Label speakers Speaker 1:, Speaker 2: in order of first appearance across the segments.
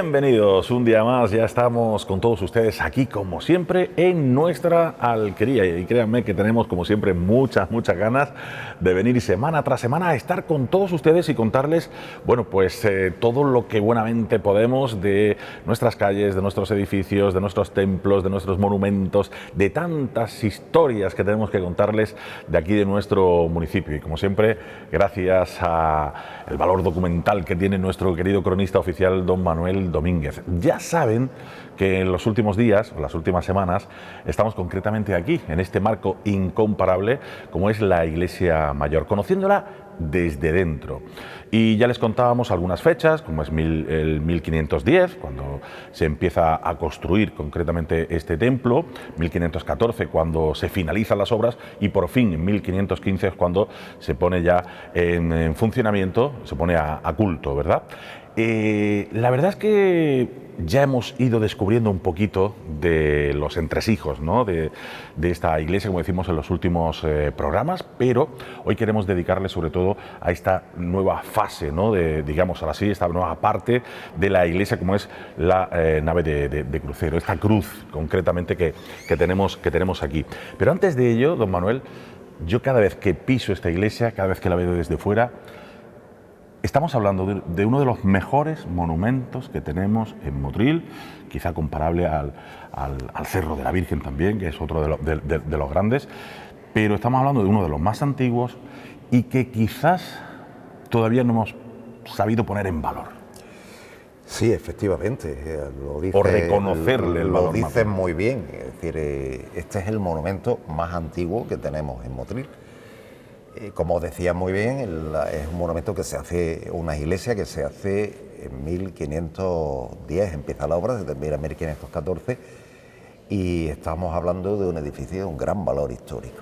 Speaker 1: Bienvenidos un día más, ya estamos con todos ustedes aquí como siempre en nuestra alquería y créanme que tenemos como siempre muchas ganas de venir semana tras semana a estar con todos ustedes y contarles, bueno, pues todo lo que buenamente podemos de nuestras calles, de nuestros edificios, de nuestros templos, de nuestros monumentos, de tantas historias que tenemos que contarles de aquí de nuestro municipio y como siempre gracias a el valor documental que tiene nuestro querido cronista oficial don Manuel Domínguez. Ya saben que en los últimos días, o las últimas semanas, estamos concretamente aquí, en este marco incomparable como es la Iglesia Mayor, conociéndola desde dentro. Y ya les contábamos algunas fechas, como es el 1510, cuando se empieza a construir concretamente este templo, 1514 cuando se finalizan las obras y por fin en 1515 es cuando se pone ya en funcionamiento, se pone a culto, ¿verdad? La verdad es que ya hemos ido descubriendo un poquito de los entresijos, ¿no? de esta iglesia, como decimos en los últimos programas, pero hoy queremos dedicarle sobre todo a esta nueva fase, ¿no? digamos ahora sí, esta nueva parte de la iglesia, como es la nave de crucero, esta cruz concretamente que tenemos aquí. Pero antes de ello, don Manuel, yo cada vez que piso esta iglesia, cada vez que la veo desde fuera, estamos hablando de uno de los mejores monumentos que tenemos en Motril, quizá comparable al Cerro de la Virgen también, que es otro de los grandes, pero estamos hablando de uno de los más antiguos y que quizás todavía no hemos sabido poner en valor.
Speaker 2: Sí, efectivamente,
Speaker 1: o reconocerle el valor.
Speaker 2: Lo dices muy bien, es decir, este es el monumento más antiguo que tenemos en Motril. Como decía muy bien, es un monumento que se hace, una iglesia que se hace en 1510, empieza la obra, se termina en 1514 y estamos hablando de un edificio de un gran valor histórico.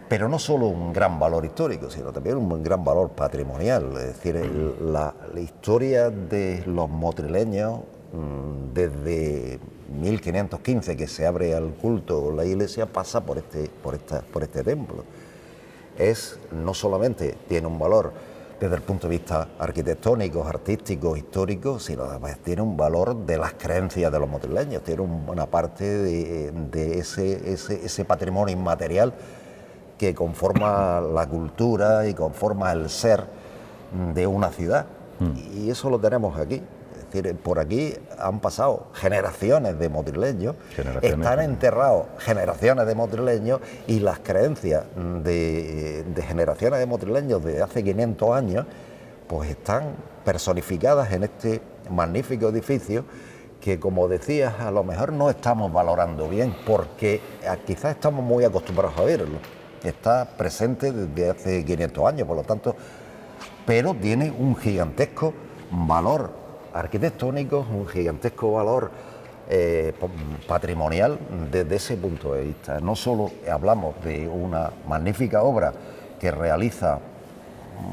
Speaker 2: Pero no solo un gran valor histórico, sino también un gran valor patrimonial, es decir, la historia de los motrileños desde 1515 que se abre al culto la iglesia pasa por este templo. No solamente tiene un valor desde el punto de vista arquitectónico, artístico, histórico, sino además tiene un valor de las creencias de los motrileños, tiene una parte de ese patrimonio inmaterial que conforma la cultura y conforma el ser de una ciudad. Y eso lo tenemos aquí. Es decir, por aquí han pasado generaciones de motrileños, están enterrados generaciones de motrileños y las creencias de generaciones de motrileños de hace 500 años pues están personificadas en este magnífico edificio que, como decías, a lo mejor no estamos valorando bien porque quizás estamos muy acostumbrados a verlo. Está presente desde hace 500 años, por lo tanto, pero tiene un gigantesco valor arquitectónico, un gigantesco valor patrimonial desde ese punto de vista. No solo hablamos de una magnífica obra que realiza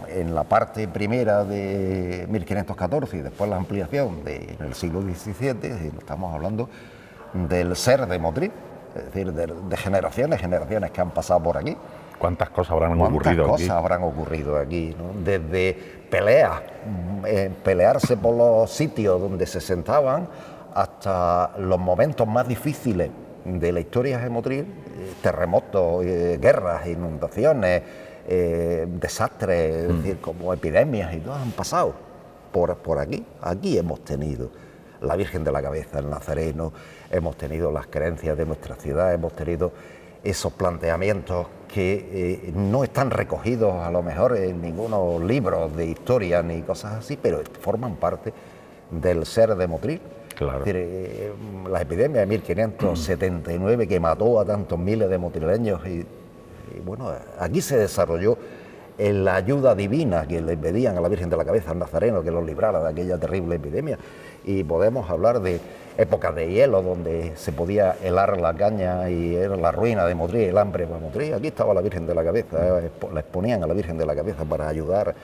Speaker 2: en la parte primera de 1514 y después la ampliación en el siglo XVII, estamos hablando del ser de Motril, es decir, de generaciones que han pasado por aquí.
Speaker 1: ¿Cuántas cosas habrán ocurrido aquí?
Speaker 2: ¿no? Desde peleas, pelearse por los sitios donde se sentaban, hasta los momentos más difíciles de la historia de Motril, terremotos, guerras, inundaciones, desastres, es decir, como epidemias y todo, han pasado por aquí. Aquí hemos tenido la Virgen de la Cabeza, el Nazareno, hemos tenido las creencias de nuestra ciudad, hemos tenido esos planteamientos que no están recogidos a lo mejor en ningunos libros de historia ni cosas así, pero forman parte del ser de Motril.
Speaker 1: Claro.
Speaker 2: Es decir, la epidemia de 1579 que mató a tantos miles de motrileños y bueno, aquí se desarrolló la ayuda divina que le pedían a la Virgen de la Cabeza, al Nazareno, que los librara de aquella terrible epidemia. Y podemos hablar de épocas de hielo donde se podía helar la caña y era la ruina de Motril, el hambre de Motril. Aquí estaba la Virgen de la Cabeza, la exponían a la Virgen de la Cabeza para ayudar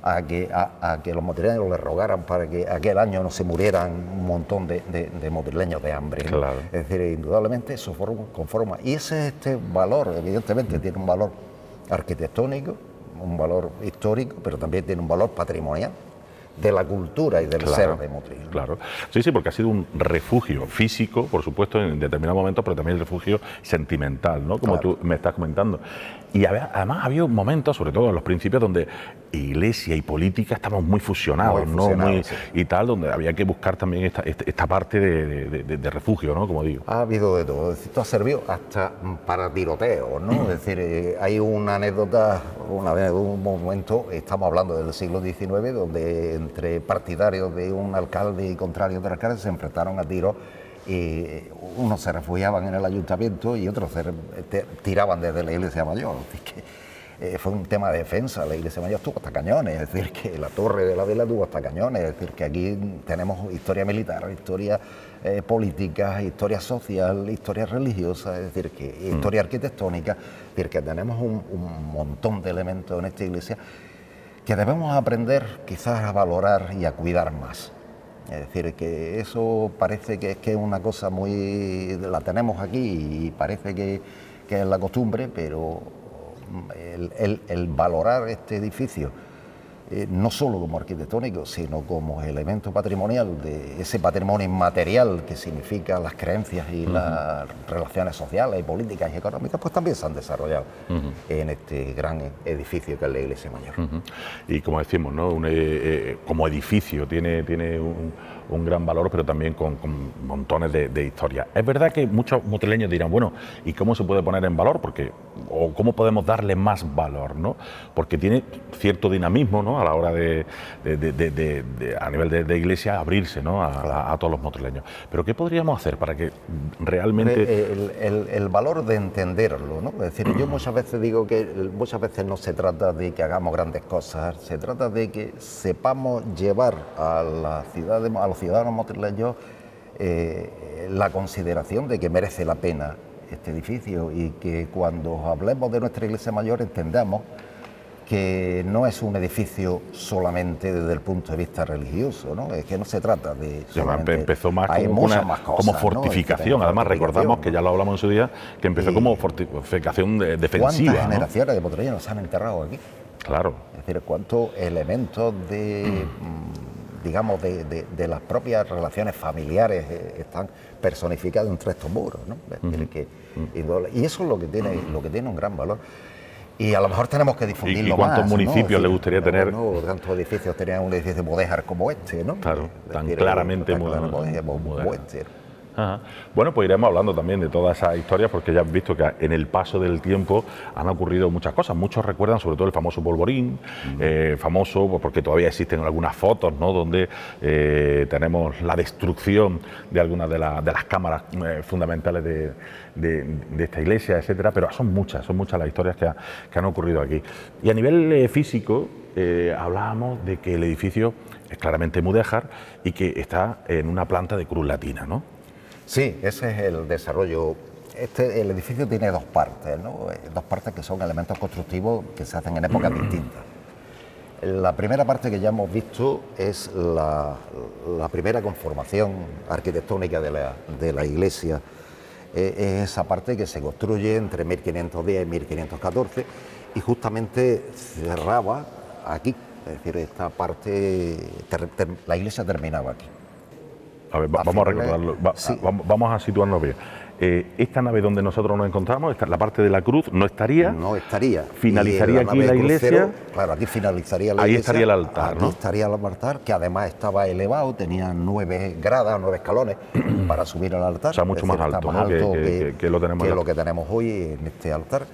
Speaker 2: a que los motrileños le rogaran para que aquel año no se murieran un montón de motrileños de hambre, ¿no?
Speaker 1: Claro.
Speaker 2: Es decir, indudablemente eso conforma. Y ese es este valor, evidentemente tiene un valor arquitectónico, un valor histórico, pero también tiene un valor patrimonial. de la cultura y del ser de Motril.
Speaker 1: Claro, sí, porque ha sido un refugio físico, por supuesto, en determinados momentos, pero también el refugio sentimental, ¿no? Como tú me estás comentando. Y además ha habido momentos, sobre todo en los principios, donde iglesia y política estamos muy fusionados, sí. Y tal, donde había que buscar también esta parte de refugio, ¿no? Como digo.
Speaker 2: Ha habido de todo. Esto ha servido hasta para tiroteos, ¿no? Es decir, hay una anécdota, una vez, un momento, estamos hablando del siglo XIX, donde entre partidarios de un alcalde y contrarios del alcalde se enfrentaron a tiros y unos se refugiaban en el ayuntamiento y otros se tiraban desde la iglesia mayor. Es que fue un tema de defensa. La iglesia mayor tuvo hasta cañones, es decir, que la torre de la vela tuvo hasta cañones, es decir, que aquí tenemos historia militar, historia política, historia social, historia religiosa, es decir, que historia arquitectónica, es decir, que tenemos un montón de elementos en esta iglesia que debemos aprender quizás a valorar y a cuidar más. Es decir, que eso parece que es una cosa muy... la tenemos aquí y parece que es la costumbre, pero el valorar este edificio, no solo como arquitectónico, sino como elemento patrimonial de ese patrimonio inmaterial que significa las creencias y las relaciones sociales y políticas y económicas, pues también se han desarrollado en este gran edificio que es la Iglesia Mayor.
Speaker 1: Y como decimos, ¿no? Como edificio tiene un gran valor, pero también con montones de historias. Es verdad que muchos motrileños dirán, bueno, ¿y cómo se puede poner en valor? O cómo podemos darle más valor, ¿no? Porque tiene cierto dinamismo, ¿no? A la hora a nivel de iglesia, abrirse, ¿no? A todos los motrileños. Pero ¿qué podríamos hacer para que realmente...
Speaker 2: El valor de entenderlo, ¿no? Es decir, yo muchas veces digo que muchas veces no se trata de que hagamos grandes cosas, se trata de que sepamos llevar a los ciudadanos motrileños la consideración de que merece la pena este edificio y que cuando hablemos de nuestra iglesia mayor entendamos que no es un edificio solamente desde el punto de vista religioso, ¿no? Es que no se trata de...
Speaker 1: Empezó más como fortificación, ¿no? Además recordamos que ya lo hablamos en su día, que empezó como fortificación defensiva.
Speaker 2: ¿Cuántas generaciones de motrileños se han enterrado aquí?
Speaker 1: Claro.
Speaker 2: Es decir, cuántos elementos digamos, de las propias relaciones familiares están personificados entre estos muros, ¿no? Es decir, y eso es lo que tiene un gran valor. Y a lo mejor tenemos que difundirlo más.
Speaker 1: ¿Y cuántos municipios le gustaría tener?
Speaker 2: Tantos edificios tenían un edificio mudéjar como este, ¿no?
Speaker 1: Claro, tan claramente mudéjar. Ajá. Bueno, pues iremos hablando también de todas esas historias, porque ya han visto que en el paso del tiempo han ocurrido muchas cosas. Muchos recuerdan sobre todo el famoso polvorín, famoso porque todavía existen algunas fotos, ¿no? Donde tenemos la destrucción de algunas de las cámaras fundamentales de esta iglesia, etcétera. Pero son muchas las historias que han ocurrido aquí. Y a nivel físico, hablábamos de que el edificio es claramente mudéjar y que está en una planta de cruz latina, ¿no?
Speaker 2: Sí, ese es el desarrollo. El edificio tiene dos partes, ¿no? Dos partes que son elementos constructivos que se hacen en épocas distintas. La primera parte que ya hemos visto es la primera conformación arquitectónica de la iglesia. Es esa parte que se construye entre 1510 y 1514 y justamente cerraba aquí. Es decir, esta parte, la iglesia terminaba aquí.
Speaker 1: A ver, vamos a recordarlo, vamos a situarnos bien. Esta nave donde nosotros nos encontramos, la parte de la cruz, no estaría. Finalizaría aquí la iglesia. Crucero,
Speaker 2: claro, aquí finalizaría la iglesia.
Speaker 1: Ahí estaría el altar, ¿no?
Speaker 2: Ahí estaría el altar, que además estaba elevado, tenía 9 gradas, 9 escalones para subir al altar.
Speaker 1: O sea, mucho más alto, ¿no? Que lo tenemos.
Speaker 2: Que lo que tenemos hoy en este altar.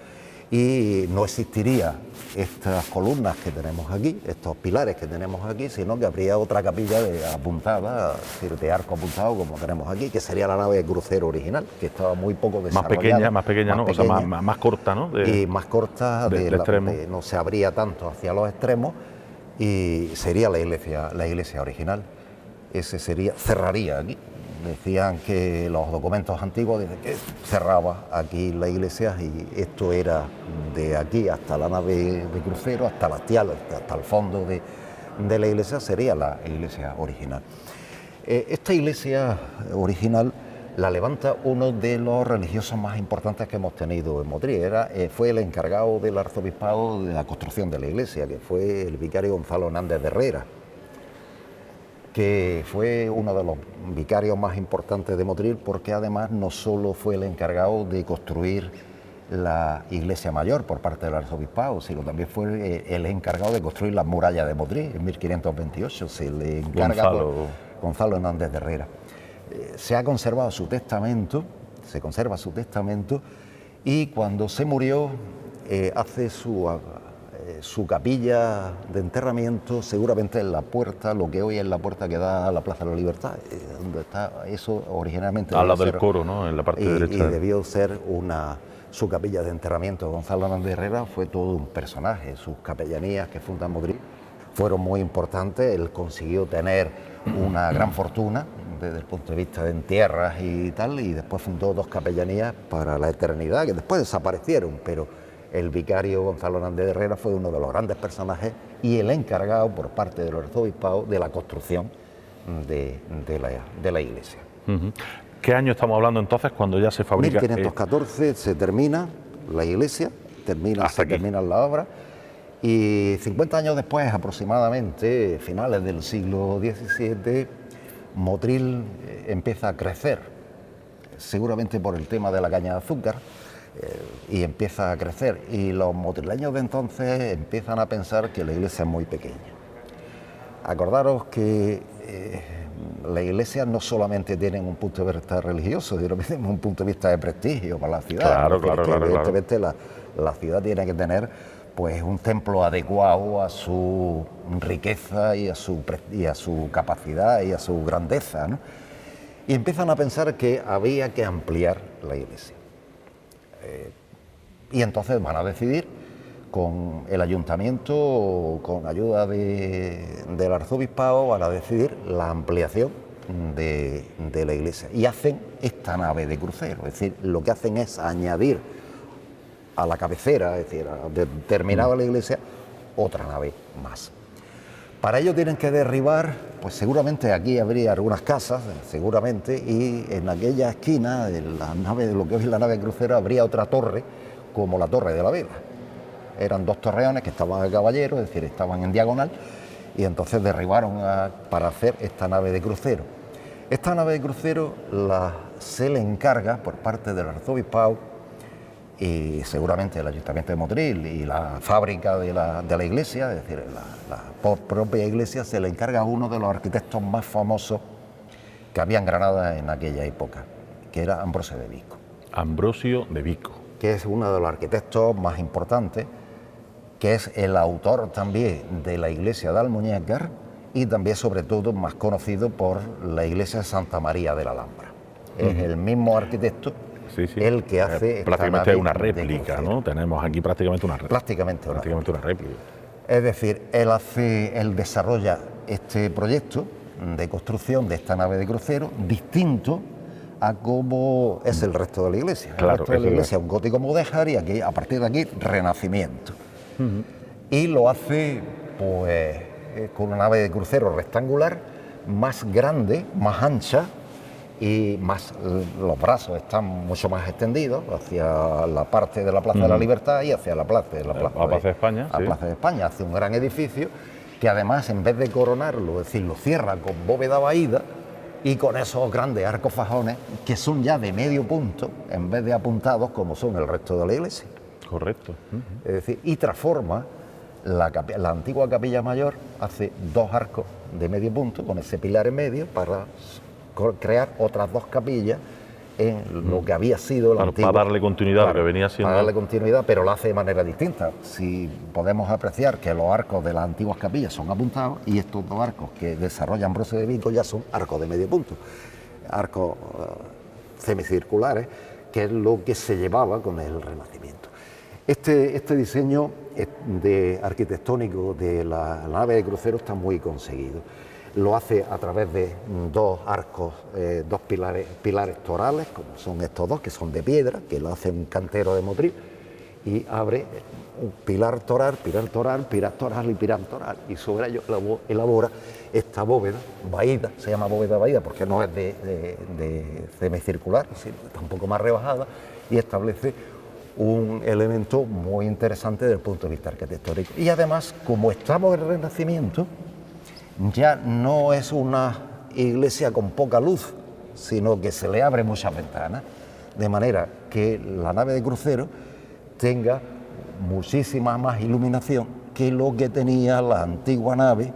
Speaker 2: Y no existiría estas columnas que tenemos aquí, estos pilares que tenemos aquí, sino que habría otra capilla apuntada, es decir, de arco apuntado como tenemos aquí, que sería la nave de crucero original, que estaba muy poco desarrollada.
Speaker 1: Más pequeña, ¿no? Pequeña, o sea, más corta, ¿no?
Speaker 2: Y más corta, no se abría tanto hacia los extremos, y sería la iglesia original. Ese cerraría aquí. Decían que los documentos antiguos dicen que cerraba aquí la iglesia y esto era de aquí hasta la nave de crucero, hasta la hastial, hasta el fondo de la iglesia, sería la iglesia original. Esta iglesia original la levanta uno de los religiosos más importantes que hemos tenido en Motril. Fue el encargado del arzobispado de la construcción de la iglesia, que fue el vicario Gonzalo Hernández de Herrera. que fue uno de los vicarios más importantes de Motril, porque además no solo fue el encargado de construir la iglesia mayor por parte del arzobispado, sino también fue el encargado de construir las murallas de Motril en 1528. Se le encarga Gonzalo Hernández de Herrera. Se ha conservado su testamento, se conserva su testamento, y cuando se murió hace su capilla de enterramiento seguramente en la puerta, lo que hoy es la puerta que da a la Plaza de la Libertad, donde está eso originalmente.
Speaker 1: Al lado del coro, ¿no? En la parte derecha.
Speaker 2: Y debió ser su capilla de enterramiento. Gonzalo Hernández de Herrera fue todo un personaje. Sus capellanías que fundan Motril fueron muy importantes. Él consiguió tener una gran fortuna desde el punto de vista de tierras y tal, y después fundó 2 capellanías para la eternidad, que después desaparecieron, pero el vicario Gonzalo Hernández de Herrera fue uno de los grandes personajes y el encargado por parte del arzobispado de la construcción de la iglesia.
Speaker 1: ¿Qué año estamos hablando entonces cuando ya se fabrica?
Speaker 2: 1514 se termina la iglesia, termina la obra, y 50 años después, aproximadamente, finales del siglo XVII, Motril empieza a crecer, seguramente por el tema de la caña de azúcar, y empieza a crecer, y los motrileños de entonces empiezan a pensar que la iglesia es muy pequeña. Acordaros que la iglesia no solamente tiene un punto de vista religioso, sino que tiene un punto de vista de prestigio para la ciudad.
Speaker 1: Claro.
Speaker 2: Evidentemente la ciudad tiene que tener pues un templo adecuado a su riqueza y a su capacidad y a su grandeza, ¿no? Y empiezan a pensar que había que ampliar la iglesia. Y entonces van a decidir con el ayuntamiento, con ayuda del arzobispado, van a decidir la ampliación de la iglesia. Y hacen esta nave de crucero, es decir, lo que hacen es añadir a la cabecera, es decir, terminada la iglesia, otra nave más. Para ello tienen que derribar, pues seguramente aquí habría algunas casas, seguramente, y en aquella esquina de la nave, de lo que hoy es la nave de crucero, habría otra torre, como la Torre de la Vela. Eran 2 torreones que estaban a caballero, es decir, estaban en diagonal, y entonces derribaron para hacer esta nave de crucero. Esta nave de crucero se le encarga por parte del arzobispado y seguramente el Ayuntamiento de Motril y la fábrica de la iglesia, es decir, la propia iglesia, se le encarga a uno de los arquitectos más famosos que había en Granada en aquella época, que era Ambrosio de Vico.
Speaker 1: Ambrosio de Vico.
Speaker 2: Que es uno de los arquitectos más importantes, que es el autor también de la iglesia de Almuñécar y también, sobre todo, más conocido por la iglesia de Santa María de la Alhambra. Es el mismo arquitecto el que hace
Speaker 1: prácticamente una réplica, ¿no? Tenemos aquí prácticamente una réplica.
Speaker 2: Prácticamente una réplica. Es decir, él desarrolla este proyecto de construcción de esta nave de crucero distinto a cómo es el resto de la iglesia.
Speaker 1: Claro,
Speaker 2: el resto de la iglesia es un gótico mudéjar y aquí, a partir de aquí, renacimiento. Y lo hace pues con una nave de crucero rectangular, más grande, más ancha, y los brazos están mucho más extendidos hacia la parte de la Plaza de la Libertad y hacia la Plaza de
Speaker 1: España.
Speaker 2: Plaza de España. Hace un gran edificio que además, en vez de coronarlo, es decir, lo cierra con bóveda vaída y con esos grandes arcos fajones que son ya de medio punto en vez de apuntados como son el resto de la iglesia.
Speaker 1: Correcto.
Speaker 2: Es decir, y transforma la antigua capilla mayor, hace 2 arcos de medio punto con ese pilar en medio para crear otras 2 capillas en lo que había sido la antigua.
Speaker 1: Para darle continuidad a lo que venía siendo.
Speaker 2: Para darle continuidad, pero lo hace de manera distinta. Si podemos apreciar que los arcos de las antiguas capillas son apuntados y estos 2 arcos que desarrolla Ambrosio de Vico ya son arcos de medio punto, arcos semicirculares, que es lo que se llevaba con el Renacimiento. Este diseño arquitectónico de la nave de crucero está muy conseguido. Lo hace a través de 2 arcos, 2 pilares torales, como son estos 2, que son de piedra, que lo hace un cantero de Motril, y abre un pilar toral, y pilar toral, y sobre ello elabora esta bóveda vaída, se llama bóveda vaída porque no es de semicircular, sino está un poco más rebajada, y establece un elemento muy interesante desde el punto de vista arquitectónico. Y además, como estamos en el Renacimiento, ya no es una iglesia con poca luz, sino que se le abre muchas ventanas, de manera que la nave de crucero tenga muchísima más iluminación que lo que tenía la antigua nave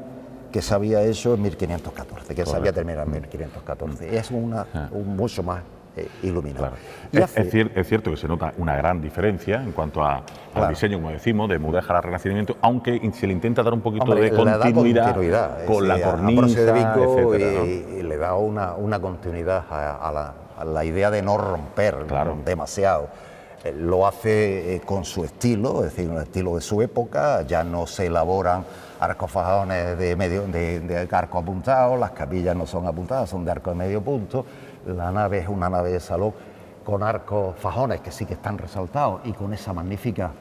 Speaker 2: que se había hecho en 1514, que se había terminado en 1514. Es mucho más iluminado.
Speaker 1: Claro. Es cierto que se nota una gran diferencia en cuanto al diseño, como decimos, de mudéjar al Renacimiento, aunque se le intenta dar un poquito de continuidad con la cornisa,
Speaker 2: de Vico,
Speaker 1: etcétera,
Speaker 2: y le da una continuidad a la idea de no romper demasiado. Lo hace con su estilo, es decir, un estilo de su época. Ya no se elaboran arcos fajones de arco apuntado, las capillas no son apuntadas, son de arco de medio punto. La nave es una nave de salón con arcos fajones que sí que están resaltados y con esa magnífica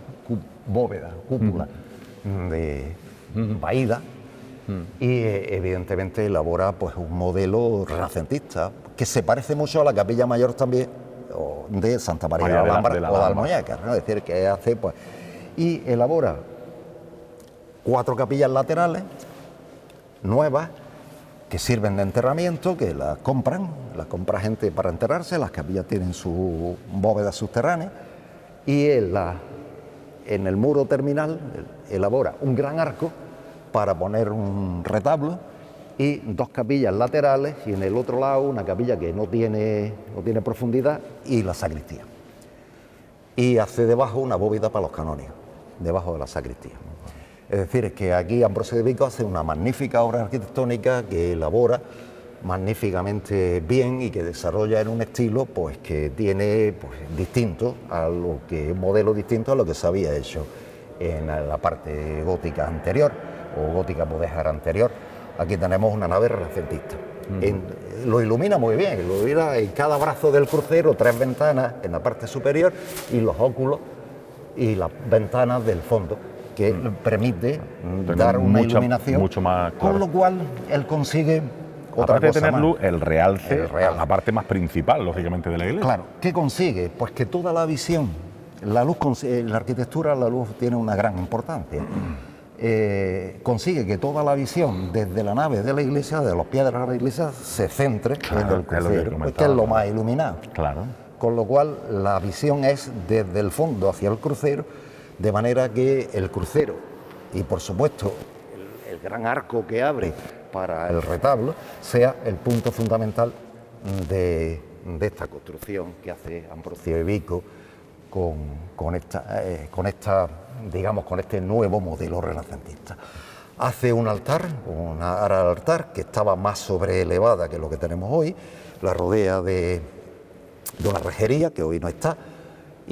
Speaker 2: cúpula de vaída. Y evidentemente elabora pues un modelo renacentista que se parece mucho a la capilla mayor también de Santa María de la Alhambra o de Almuñécar, ¿no? Es decir, que hace pues, y elabora 4 capillas laterales nuevas que sirven de enterramiento, que las compra gente para enterrarse. Las capillas tienen su bóveda subterránea, y en el muro terminal elabora un gran arco para poner un retablo y 2 capillas laterales, y en el otro lado una capilla que no tiene profundidad, y la sacristía. Y hace debajo una bóveda para los canónigos, debajo de la sacristía. Es decir, es que aquí Ambrosio de Vico hace una magnífica obra arquitectónica que elabora magníficamente bien y que desarrolla en un estilo pues que tiene pues, un modelo distinto a lo que se había hecho en la parte gótica anterior o gótica mudéjar anterior. Aquí tenemos una nave renacentista. Lo ilumina muy bien, lo ilumina en cada brazo del crucero, 3 ventanas en la parte superior y los óculos y las ventanas del fondo, que permite dar una iluminación
Speaker 1: mucho más clara.
Speaker 2: Con lo cual él consigue otra
Speaker 1: aparte
Speaker 2: cosa
Speaker 1: de tener
Speaker 2: más.
Speaker 1: luz, el realce a la parte más principal, lógicamente, de la iglesia.
Speaker 2: Claro, ¿qué consigue? Pues que toda la visión, la luz, en la arquitectura la luz tiene una gran importancia. Consigue que toda la visión desde la nave de la iglesia, de los pies de la iglesia, se centre en el crucero, que es lo más iluminado.
Speaker 1: Claro.
Speaker 2: Con lo cual la visión es desde el fondo hacia el crucero, de manera que el crucero y por supuesto el gran arco que abre para el retablo sea el punto fundamental de esta construcción que hace Ambrosio de Vico con este nuevo modelo renacentista. Hace un altar, una ara del altar que estaba más sobreelevada que lo que tenemos hoy, la rodea de una rejería que hoy no está,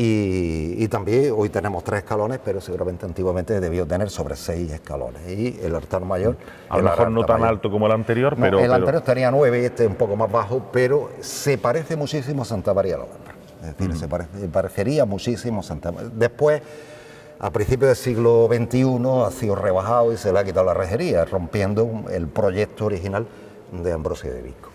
Speaker 2: y también hoy tenemos 3 escalones, pero seguramente antiguamente debió tener sobre 6 escalones. Y el altar mayor,
Speaker 1: a lo mejor no tan alto como el anterior,
Speaker 2: no, pero el anterior tenía 9 y este un poco más bajo, pero se parece muchísimo a Santa María de la Alhambra. Es decir, se parecería muchísimo a Santa María. Después, a principios del siglo XXI, ha sido rebajado y se le ha quitado la rejería, rompiendo el proyecto original de Ambrosio de Vico.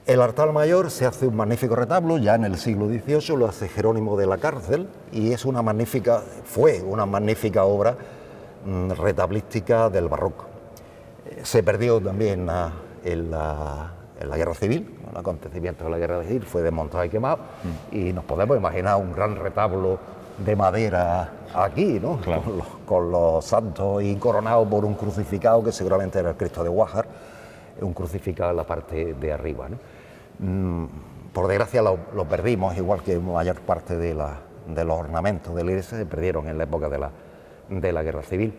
Speaker 2: El altar mayor se hace un magnífico retablo, ya en el siglo XVIII lo hace Jerónimo de la Cárcel, y fue una magnífica obra retablística del barroco. Se perdió también en la Guerra Civil, en el acontecimiento de la Guerra Civil, fue desmontado y quemado, y nos podemos imaginar un gran retablo de madera aquí, ¿no?
Speaker 1: Claro.
Speaker 2: Con los santos y coronado por un crucificado que seguramente era el Cristo de Guájar, un crucificado en la parte de arriba, ¿no? Por desgracia lo perdimos, igual que mayor parte de los ornamentos de la iglesia se perdieron en la época de la Guerra Civil.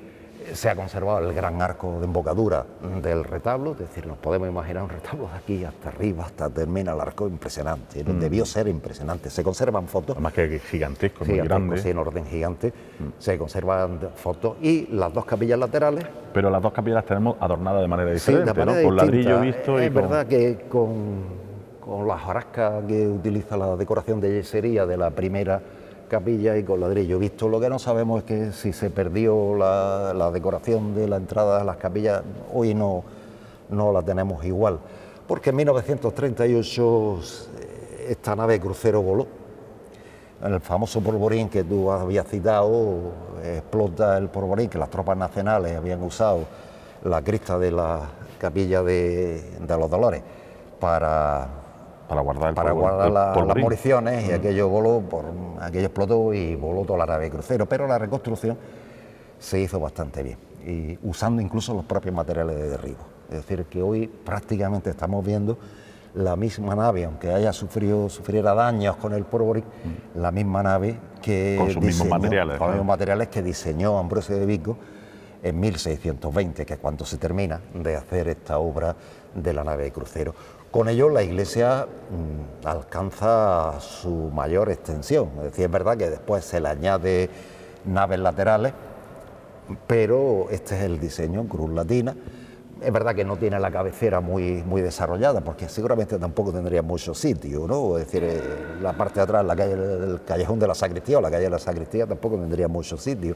Speaker 2: Se ha conservado el gran arco de embocadura del retablo, es decir, nos podemos imaginar un retablo de aquí hasta arriba, hasta termina el arco, impresionante, debió ser impresionante. Se conservan fotos.
Speaker 1: Además que gigantesco, muy grande.
Speaker 2: Sí, en orden gigante, se conservan fotos, y las 2 capillas laterales.
Speaker 1: Pero las 2 capillas las tenemos adornadas de manera diferente,
Speaker 2: de manera
Speaker 1: ¿no? Con
Speaker 2: distinta.
Speaker 1: ladrillo visto.
Speaker 2: Es verdad que con la hojarasca que utiliza la decoración de yesería de la primera capilla y con ladrillo visto. Lo que no sabemos es que si se perdió la decoración de la entrada a las capillas, hoy no la tenemos igual, porque en 1938 esta nave crucero voló. el famoso polvorín que tú habías citado, explota el polvorín que las tropas nacionales habían usado la crista de la capilla de los Dolores para
Speaker 1: guardar,
Speaker 2: las municiones, y aquello explotó y voló toda la nave de crucero. Pero la reconstrucción se hizo bastante bien, y usando incluso los propios materiales de derribo. Es decir, que hoy prácticamente estamos viendo la misma nave, aunque sufriera daños con el polvorín, la misma nave que
Speaker 1: con sus mismos materiales,
Speaker 2: con los mismos materiales que diseñó Ambrosio de Vico en 1620, que es cuando se termina de hacer esta obra de la nave de crucero. Con ello la iglesia alcanza su mayor extensión. Es decir, es verdad que después se le añade naves laterales, pero este es el diseño en cruz latina. Es verdad que no tiene la cabecera muy desarrollada, porque seguramente tampoco tendría mucho sitio, ¿no? Es decir, la parte de atrás, el callejón de la sacristía o la calle de la sacristía, tampoco tendría mucho sitio.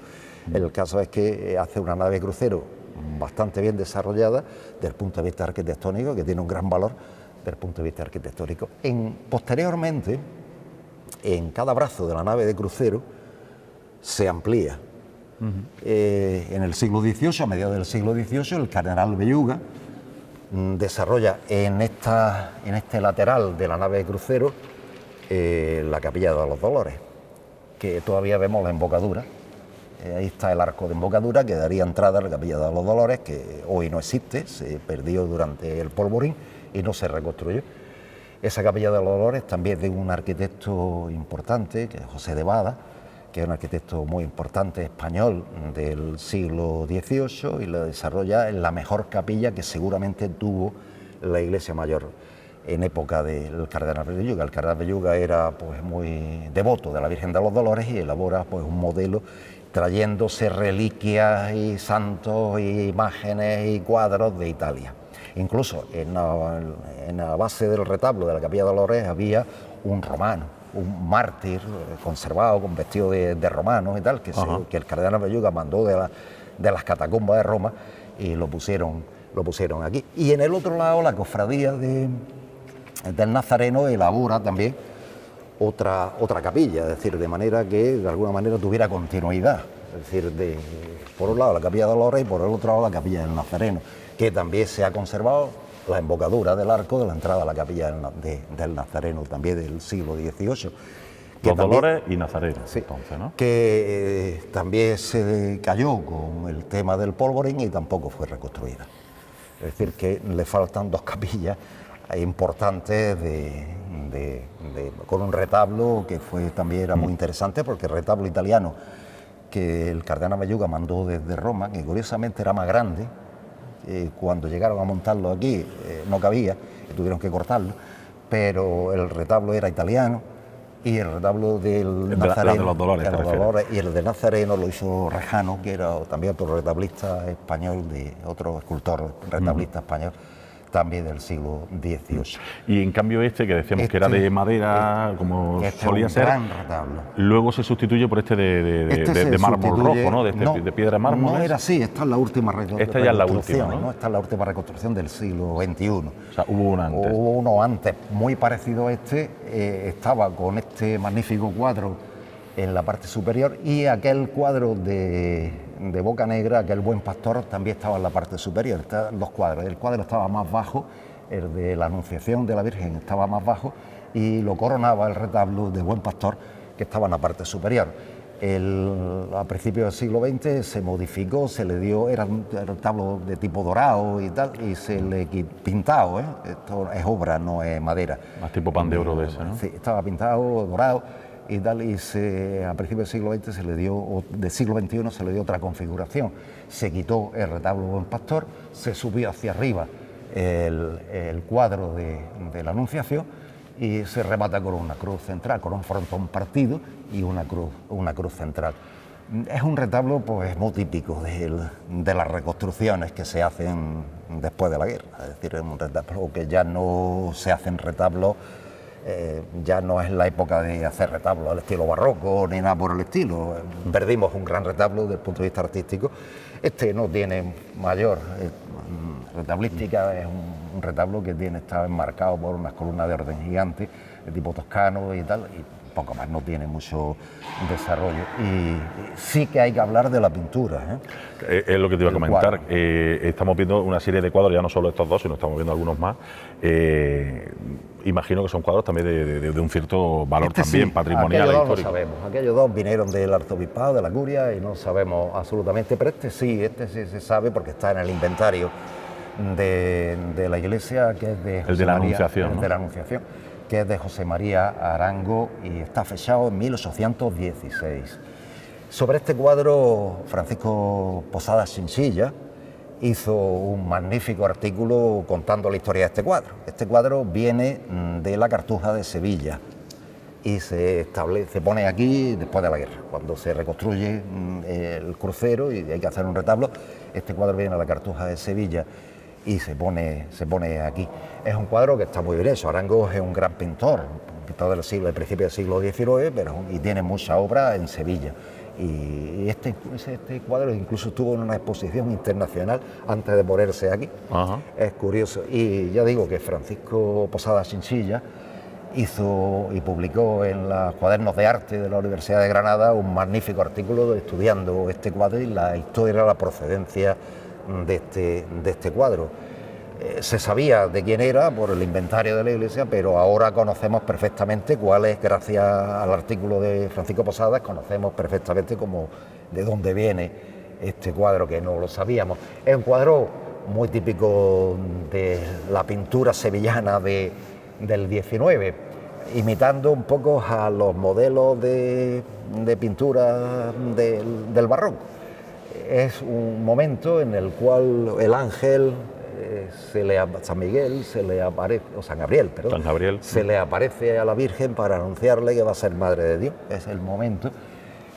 Speaker 2: El caso es que hace una nave crucero bastante bien desarrollada desde el punto de vista arquitectónico, que tiene un gran valor desde el punto de vista arquitectónico. Posteriormente, en cada brazo de la nave de crucero se amplía. En el siglo XVIII, a mediados del siglo XVIII, el cardenal Belluga desarrolla en este lateral de la nave de crucero la capilla de los Dolores, que todavía vemos la embocadura. Ahí está el arco de embocadura que daría entrada a la capilla de los Dolores, que hoy no existe, se perdió durante el polvorín y no se reconstruyó. Esa capilla de los Dolores también es de un arquitecto importante, que es José de Bada, que es un arquitecto muy importante español del siglo XVIII, y la desarrolla en la mejor capilla que seguramente tuvo la iglesia mayor en época del cardenal Belluga. El cardenal Belluga era pues muy devoto de la Virgen de los Dolores y elabora pues un modelo trayéndose reliquias y santos y imágenes y cuadros de Italia. Incluso en la base del retablo de la capilla de Dolores había un romano, un mártir conservado con vestido de romano y tal, que el cardenal Belluga mandó de las catacumbas de Roma, y lo pusieron aquí. Y en el otro lado la cofradía del Nazareno elabora también otra capilla, es decir, de manera que de alguna manera tuviera continuidad. Es decir, por un lado la capilla de Dolores y por el otro lado la capilla del Nazareno, que también se ha conservado la embocadura del arco de la entrada a la capilla del Nazareno, también del siglo XVIII.
Speaker 1: Los Dolores y Nazareno, sí, entonces, ¿no?
Speaker 2: Que también se cayó con el tema del polvorín y tampoco fue reconstruida. Es decir, que le faltan dos capillas importantes con un retablo que también era muy interesante, porque el retablo italiano que el cardenal Belluga mandó desde Roma, que curiosamente era más grande, cuando llegaron a montarlo aquí no cabía y tuvieron que cortarlo, pero el retablo era italiano, y el retablo del Nazareno,
Speaker 1: de los Dolores,
Speaker 2: y el de Nazareno lo hizo Rejano, que era también otro retablista español, otro escultor retablista español, también del siglo XVIII.
Speaker 1: Y en cambio que decíamos que era de madera, como solía ser,
Speaker 2: gran retablo.
Speaker 1: Luego se sustituye por de mármol rojo, ¿no? De piedra de mármol.
Speaker 2: No era así, esta es la última reconstrucción.
Speaker 1: Esta ya es la última, ¿no?
Speaker 2: Esta es la última reconstrucción del siglo XXI.
Speaker 1: O sea, hubo una antes.
Speaker 2: Hubo uno antes, muy parecido a estaba con este magnífico cuadro en la parte superior, y aquel cuadro de Boca Negra, aquel Buen Pastor, también estaba en la parte superior. Estaban dos cuadros, el cuadro estaba más bajo, el de la Anunciación de la Virgen estaba más bajo, y lo coronaba el retablo de Buen Pastor, que estaba en la parte superior. A principios del siglo XX se modificó, se le dio, era un retablo de tipo dorado y tal, y se le pintado, esto es obra, no es madera.
Speaker 1: Más tipo pan de oro de ese, ¿no?
Speaker 2: Sí, estaba pintado, dorado y tal, y a principios del siglo XX del siglo XXI se le dio otra configuración. Se quitó el retablo Buen Pastor, se subió hacia arriba el cuadro de la Anunciación, y se remata con una cruz central, con un frontón partido y una cruz central. Es un retablo pues muy típico de las reconstrucciones que se hacen después de la guerra. Es decir, es un retablo que ya no se hacen retablos, ya no es la época de hacer retablos al estilo barroco ni nada por el estilo. Perdimos un gran retablo desde el punto de vista artístico. Este no tiene mayor retablística, es un retablo que está enmarcado por unas columnas de orden gigante, de tipo toscano y tal, y poco más, no tiene mucho desarrollo. Y sí que hay que hablar de la pintura.
Speaker 1: Es lo que te iba a comentar.
Speaker 2: cuadro.
Speaker 1: Estamos viendo una serie de cuadros, ya no solo estos dos, sino estamos viendo algunos más. Imagino que son cuadros también de un cierto valor también
Speaker 2: Sí,
Speaker 1: patrimonial e
Speaker 2: aquellos dos
Speaker 1: histórico.
Speaker 2: no sabemos, aquellos dos vinieron del arzobispado, de la curia, y no sabemos absolutamente, pero este sí se sabe porque está en el inventario de la iglesia, que es de José
Speaker 1: de la
Speaker 2: María,
Speaker 1: Anunciación,
Speaker 2: el
Speaker 1: ¿no?
Speaker 2: de la Anunciación, que es de José María Arango y está fechado en 1816. Sobre este cuadro, Francisco Posada Chinchilla hizo un magnífico artículo contando la historia de este cuadro. Este cuadro viene de la Cartuja de Sevilla y se pone aquí después de la guerra, cuando se reconstruye el crucero y hay que hacer un retablo. Este cuadro viene de la Cartuja de Sevilla y se pone aquí. Es un cuadro que está muy bien hecho. Arango es un gran pintor, un pintor del principio del siglo XIX, y tiene mucha obra en Sevilla. Y este cuadro incluso estuvo en una exposición internacional antes de ponerse aquí.
Speaker 1: Ajá.
Speaker 2: Es curioso. Y ya digo que Francisco Posada Chinchilla hizo y publicó en los cuadernos de arte de la Universidad de Granada un magnífico artículo estudiando este cuadro y la historia, la procedencia de este cuadro. Se sabía de quién era por el inventario de la iglesia, pero ahora conocemos perfectamente cuál es, gracias al artículo de Francisco Posadas, conocemos perfectamente de dónde viene este cuadro, que no lo sabíamos. Es un cuadro muy típico de la pintura sevillana del 19, imitando un poco a los modelos de pintura del barroco. Es un momento en el cual el ángel San Miguel se le aparece, o San Gabriel, perdón,
Speaker 1: San Gabriel.
Speaker 2: se le aparece a la Virgen para anunciarle que va a ser madre de Dios. Es el momento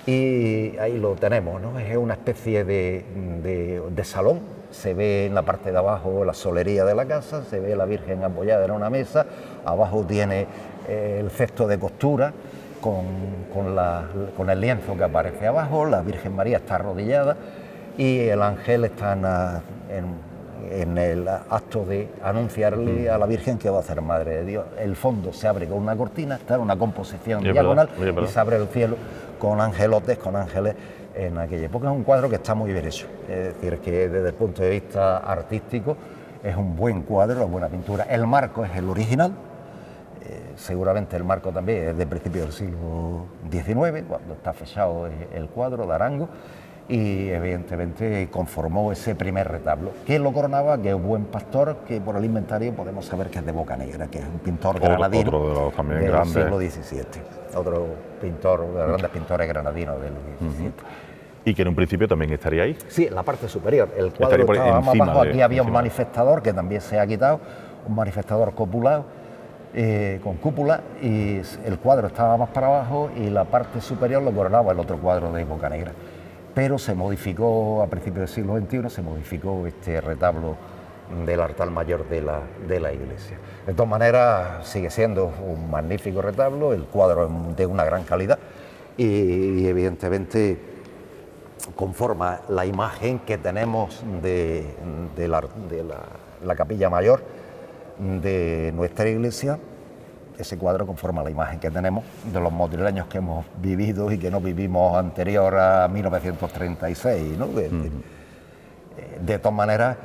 Speaker 2: y ahí lo tenemos, ¿no? Es una especie de salón. Se ve en la parte de abajo la solería de la casa, se ve la Virgen apoyada en una mesa, abajo tiene el cesto de costura con el lienzo que aparece abajo, la Virgen María está arrodillada y el ángel está en el acto de anunciarle a la Virgen que va a ser madre de Dios. El fondo se abre con una cortina, está en una composición diagonal y se abre el cielo con angelotes, con ángeles en aquella época. Es un cuadro que está muy bien hecho, es decir, que desde el punto de vista artístico es un buen cuadro, una buena pintura. El marco es el original, seguramente el marco también es de principio del siglo XIX, cuando está fechado el cuadro de Arango, y evidentemente conformó ese primer retablo, que lo coronaba, que es un buen pastor, que por el inventario podemos saber que es de Bocanegra, que es un pintor granadino
Speaker 1: otro de los también
Speaker 2: del
Speaker 1: grandes.
Speaker 2: siglo XVII, otro pintor, de los grandes pintores granadinos del XVII.
Speaker 1: Y que en un principio también estaría ahí.
Speaker 2: Sí, en la parte superior. El
Speaker 1: Estaría
Speaker 2: cuadro
Speaker 1: por
Speaker 2: estaba más
Speaker 1: encima
Speaker 2: abajo,
Speaker 1: de-
Speaker 2: aquí había un
Speaker 1: encima.
Speaker 2: manifestador que también se ha quitado, un manifestador copulado, con cúpula, y el cuadro estaba más para abajo y la parte superior lo coronaba el otro cuadro de Bocanegra. Pero se modificó a principios del siglo XXI, se modificó este retablo del altar mayor de la iglesia. De todas maneras, sigue siendo un magnífico retablo, el cuadro es de una gran calidad y evidentemente conforma la imagen que tenemos de la capilla mayor de nuestra iglesia. Ese cuadro conforma la imagen que tenemos de los madrileños que hemos vivido y que no vivimos anterior a 1936, ¿no? De todas maneras,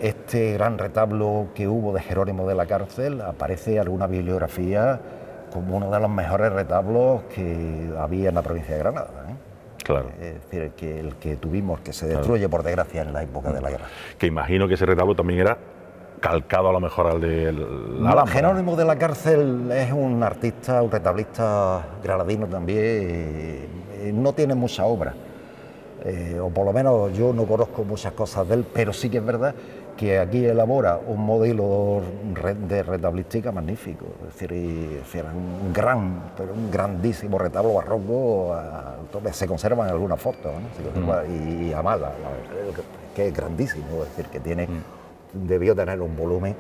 Speaker 2: este gran retablo que hubo de Jerónimo de la Cárcel aparece en alguna bibliografía como uno de los mejores retablos que había en la provincia de Granada, ¿eh?
Speaker 1: Claro.
Speaker 2: Es decir, el que tuvimos, que se destruye por desgracia en la época de la guerra.
Speaker 1: Que imagino que ese retablo también era calcado a lo mejor al de la Alhambra.
Speaker 2: Jerónimo de la Cárcel es un artista, un retablista granadino también, no tiene mucha obra, o por lo menos yo no conozco muchas cosas de él, pero sí que es verdad que aquí elabora un modelo de retablística magnífico, es decir, un grandísimo retablo barroco, se conservan algunas fotos, ¿no? Y a mala, que es grandísimo, es decir, que debió tener un volumen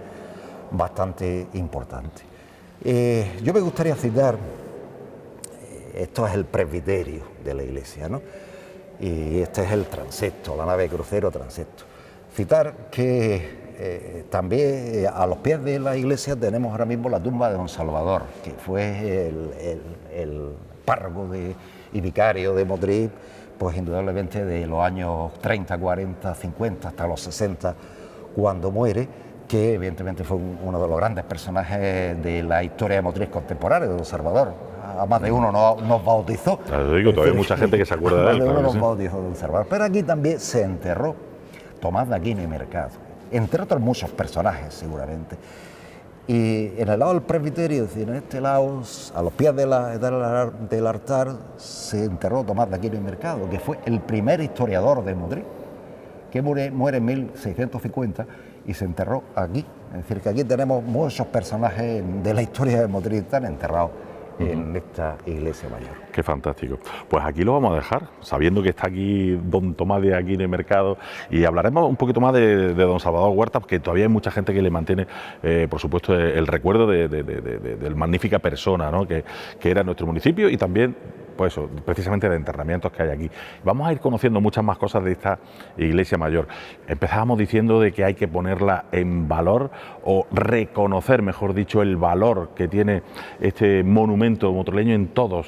Speaker 2: bastante importante. Yo me gustaría citar, esto es el presbiterio de la iglesia, ¿no? Y este es el transepto, la nave crucero transepto. Citar que también a los pies de la iglesia tenemos ahora mismo la tumba de don Salvador, que fue el párroco y vicario de Motril, pues indudablemente de los años 30, 40, 50 hasta los 60, cuando muere, que evidentemente fue uno de los grandes personajes de la historia de Motril contemporánea, de don Salvador. A más de uno nos bautizó.
Speaker 1: Claro, digo, todavía hay mucha gente que se acuerda de él.
Speaker 2: Más de uno
Speaker 1: claro
Speaker 2: nos bautizó don Salvador. Pero aquí también se enterró Tomás de Aquino y Mercado, entre otros muchos personajes seguramente. Y en el lado del presbiterio, es decir, en este lado, a los pies del altar, se enterró Tomás de Aquino y Mercado, que fue el primer historiador de Motril, que muere en 1650 y se enterró aquí. Es decir, que aquí tenemos muchos personajes de la historia de Motril están enterrados en esta iglesia mayor.
Speaker 1: Qué fantástico. Pues aquí lo vamos a dejar, sabiendo que está aquí don Tomás de Aquino y Mercado, y hablaremos un poquito más de don Salvador Huerta, porque todavía hay mucha gente que le mantiene, por supuesto, el recuerdo de magnífica persona, ¿no?, que era nuestro municipio, y también, pues eso, precisamente de enterramientos que hay aquí. Vamos a ir conociendo muchas más cosas de esta iglesia mayor. Empezábamos diciendo de que hay que ponerla en valor, o reconocer, mejor dicho, el valor que tiene este monumento motrileño en todas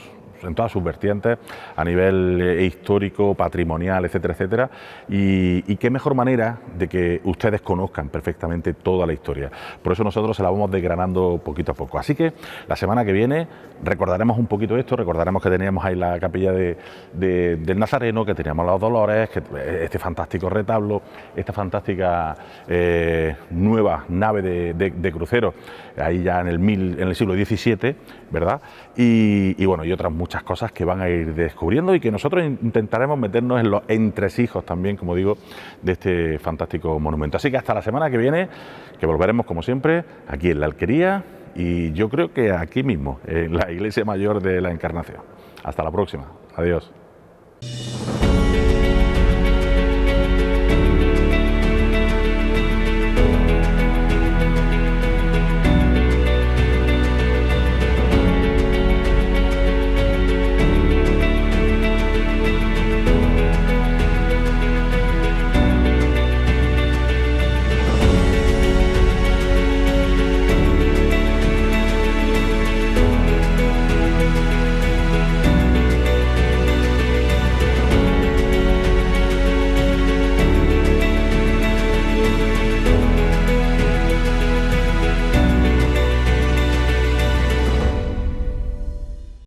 Speaker 1: sus vertientes, a nivel histórico, patrimonial, etcétera, etcétera, y qué mejor manera de que ustedes conozcan perfectamente toda la historia. Por eso nosotros se la vamos desgranando poquito a poco. Así que la semana que viene recordaremos un poquito esto, recordaremos que teníamos ahí la capilla del Nazareno, que teníamos los Dolores, que este fantástico retablo, esta fantástica nueva nave de crucero, ahí ya en el siglo XVII, ¿verdad? Y bueno, y otras muchas cosas que van a ir descubriendo y que nosotros intentaremos meternos en los entresijos también, como digo, de este fantástico monumento. Así que hasta la semana que viene, que volveremos como siempre aquí en la Alquería, y yo creo que aquí mismo, en la Iglesia Mayor de la Encarnación. Hasta la próxima. Adiós.